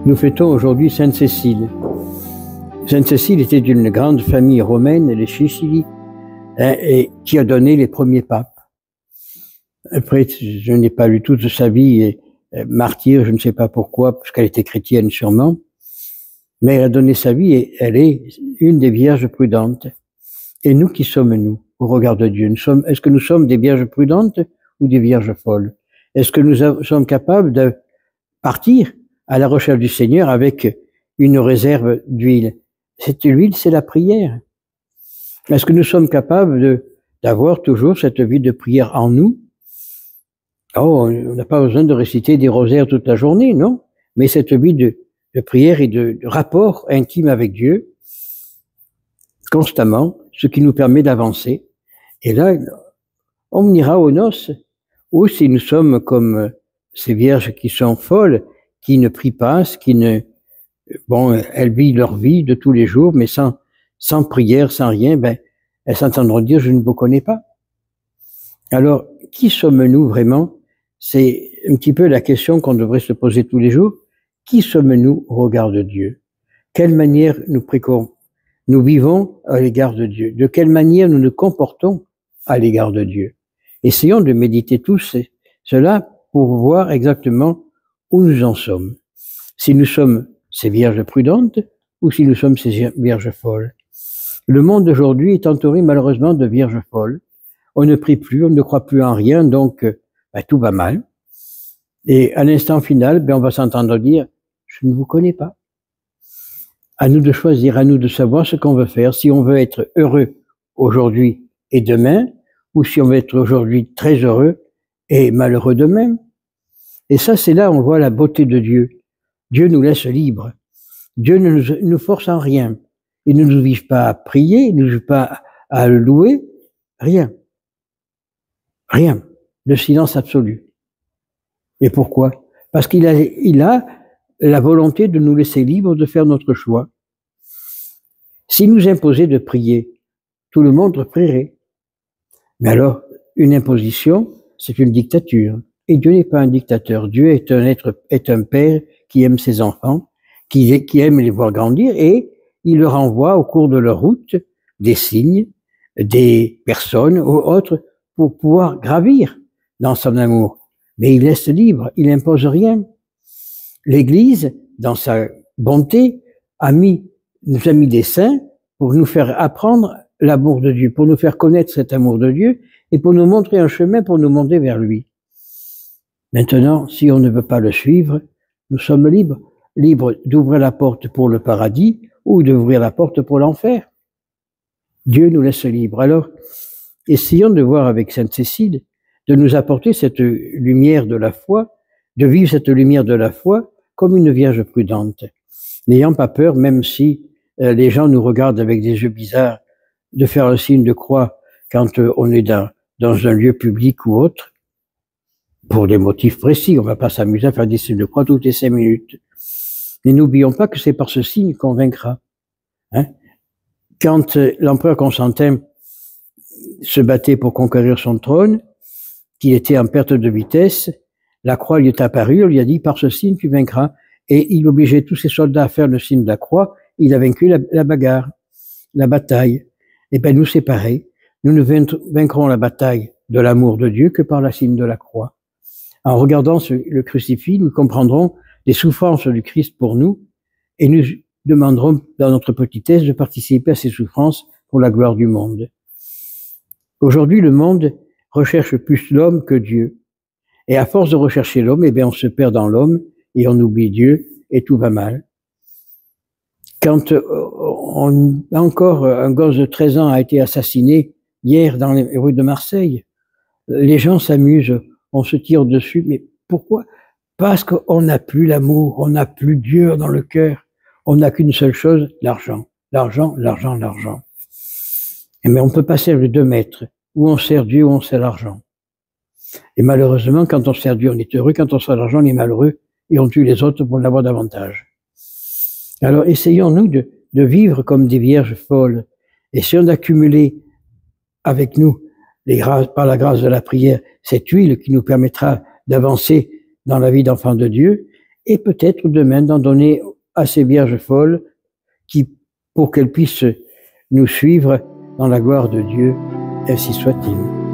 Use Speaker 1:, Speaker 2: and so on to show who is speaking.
Speaker 1: Nous fêtons aujourd'hui Sainte Cécile. Sainte Cécile était d'une grande famille romaine, les Cécili, et qui a donné les premiers papes. Après, je n'ai pas lu toute sa vie, et martyre, je ne sais pas pourquoi, parce qu'elle était chrétienne sûrement, mais elle a donné sa vie et elle est une des vierges prudentes. Et nous, qui sommes-nous au regard de Dieu? Est-ce que nous sommes des vierges prudentes ou des vierges folles? Est-ce que nous sommes capables de partir à la recherche du Seigneur avec une réserve d'huile? Cette huile, c'est la prière. Est-ce que nous sommes capables d'avoir toujours cette vie de prière en nous? Oh, on n'a pas besoin de réciter des rosaires toute la journée, non? Mais cette vie de prière et de rapport intime avec Dieu, constamment, ce qui nous permet d'avancer. Et là, on ira aux noces, ou si nous sommes comme ces vierges qui sont folles, qui ne prient pas, elles vivent leur vie de tous les jours, mais sans prière, sans rien, elles s'entendront dire « je ne vous connais pas ». Alors, qui sommes-nous vraiment? C'est un petit peu la question qu'on devrait se poser tous les jours. Qui sommes-nous au regard de Dieu? Quelle manière nous vivons à l'égard de Dieu? De quelle manière nous nous comportons à l'égard de Dieu? Essayons de méditer tous cela pour voir exactement où nous en sommes. Si nous sommes ces vierges prudentes ou si nous sommes ces vierges folles. Le monde d'aujourd'hui est entouré malheureusement de vierges folles. On ne prie plus, on ne croit plus en rien, donc tout va mal. Et à l'instant final, on va s'entendre dire « je ne vous connais pas ». À nous de choisir, à nous de savoir ce qu'on veut faire, si on veut être heureux aujourd'hui et demain, ou si on veut être aujourd'hui très heureux et malheureux demain. Et ça, c'est là où on voit la beauté de Dieu. Dieu nous laisse libres. Dieu ne nous force en rien. Il ne nous oblige pas à prier, il ne nous oblige pas à le louer, rien. Rien. Le silence absolu. Et pourquoi? Parce qu'il a la volonté de nous laisser libres de faire notre choix. S'il nous imposait de prier, tout le monde prierait. Mais alors, une imposition, c'est une dictature. Et Dieu n'est pas un dictateur. Dieu est un père qui aime ses enfants, qui aime les voir grandir, et il leur envoie au cours de leur route des signes, des personnes ou autres pour pouvoir gravir dans son amour. Mais il laisse libre, il n'impose rien. L'Église, dans sa bonté, nous a mis des saints pour nous faire apprendre l'amour de Dieu, pour nous faire connaître cet amour de Dieu et pour nous montrer un chemin pour nous monter vers lui. Maintenant, si on ne veut pas le suivre, nous sommes libres d'ouvrir la porte pour le paradis ou d'ouvrir la porte pour l'enfer. Dieu nous laisse libres. Alors, essayons de voir avec Sainte Cécile, de nous apporter cette lumière de la foi, de vivre cette lumière de la foi comme une vierge prudente, n'ayant pas peur, même si les gens nous regardent avec des yeux bizarres, de faire un signe de croix quand on est dans un lieu public ou autre, pour des motifs précis. On ne va pas s'amuser à faire des signes de croix toutes les 5 minutes. Mais n'oublions pas que c'est par ce signe qu'on vaincra. Quand l'empereur Constantin se battait pour conquérir son trône, qu'il était en perte de vitesse, la croix lui est apparue, on lui a dit « par ce signe tu vaincras ». Et il obligeait tous ses soldats à faire le signe de la croix. Il a vaincu la bagarre, la bataille. Et nous c'est pareil. Nous ne vaincrons la bataille de l'amour de Dieu que par la signe de la croix. En regardant le crucifix, nous comprendrons les souffrances du Christ pour nous et nous demanderons dans notre petitesse de participer à ces souffrances pour la gloire du monde. Aujourd'hui, le monde recherche plus l'homme que Dieu. Et à force de rechercher l'homme, on se perd dans l'homme et on oublie Dieu et tout va mal. Quand encore un gosse de 13 ans a été assassiné hier dans les rues de Marseille, les gens s'amusent, on se tire dessus, mais pourquoi? Parce qu'on n'a plus l'amour, on n'a plus Dieu dans le cœur, on n'a qu'une seule chose, l'argent. L'argent, l'argent, l'argent. Mais on ne peut pas servir deux maîtres, ou on sert Dieu ou on sert l'argent. Et malheureusement, quand on sert Dieu, on est heureux, quand on sert l'argent, on est malheureux, et on tue les autres pour l'avoir davantage. Alors essayons-nous de vivre comme des vierges folles, essayons d'accumuler avec nous, par la grâce de la prière, cette huile qui nous permettra d'avancer dans la vie d'enfant de Dieu, et peut-être demain d'en donner à ces vierges folles pour qu'elles puissent nous suivre dans la gloire de Dieu, ainsi soit-il.